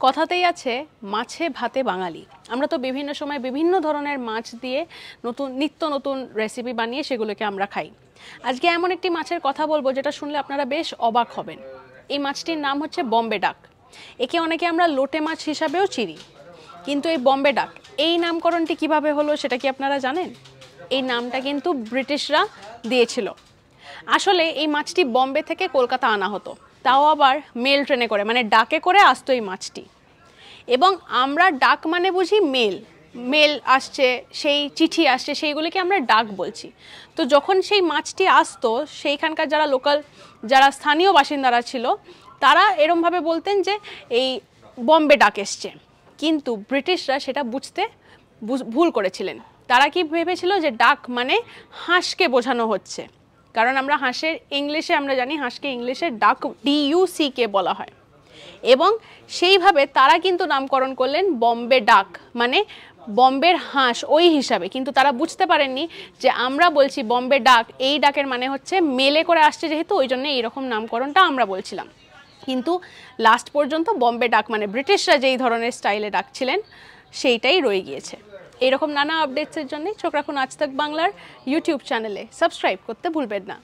কথাতেই আছে মাছে ভাতে বাঙালি। আমরা তো বিভিন্ন সময় বিভিন্ন ধরনের মাছ দিয়ে নিত্য নতুন রেসিপি বানিয়ে সেগুলোকে আমরা খাই। আজকে এমন একটি মাছের কথা বলবো যেটা শুনলে আপনারা বেশ অবাক হবেন। এই মাছটির নাম হচ্ছে বম্বে ডাক। একে অনেকে আমরা লোটে মাছ হিসাবেও চিনি, কিন্তু এই বম্বে ডাক এই নামকরণটি কিভাবে হলো সেটা কি আপনারা জানেন? এই নামটা কিন্তু ব্রিটিশরা দিয়েছিল। আসলে এই মাছটি বম্বে থেকে কলকাতা আনা হতো, তাও আবার মেল ট্রেনে করে, মানে ডাকে করে আসতো এই মাছটি। এবং আমরা ডাক মানে বুঝি মেল আসছে, সেই চিঠি আসছে, সেইগুলিকে আমরা ডাক বলছি। তো যখন সেই মাছটি আসতো, সেইখানকার যারা স্থানীয় বাসিন্দারা ছিল, তারা এরমভাবে বলতেন যে এই বম্বে ডাক এসছে। কিন্তু ব্রিটিশরা সেটা বুঝতে ভুল করেছিলেন। তারা কি ভেবেছিল যে ডাক মানে হাঁসকে বোঝানো হচ্ছে, কারণ আমরা আমরা জানি হাঁসকে ইংলিশে ডাক DUCK বলা হয়। এবং সেইভাবে তারা কিন্তু নামকরণ করলেন বম্বে ডাক, মানে বম্বের হাঁস ওই হিসাবে। কিন্তু তারা বুঝতে পারেননি যে আমরা বলছি বম্বে ডাক, এই ডাকের মানে হচ্ছে মেলে করে আসছে যেহেতু, ওই জন্য এইরকম নামকরণটা আমরা বলছিলাম। কিন্তু লাস্ট পর্যন্ত বম্বে ডাক মানে ব্রিটিশরা যেই ধরনের স্টাইলে ডাকছিলেন সেইটাই রয়ে গিয়েছে। এইরকম নানা আপডেটসের জন্য চোখ রাখুন আজ তাক বাংলার ইউটিউব চ্যানেলে। সাবস্ক্রাইব করতে ভুলবেন না।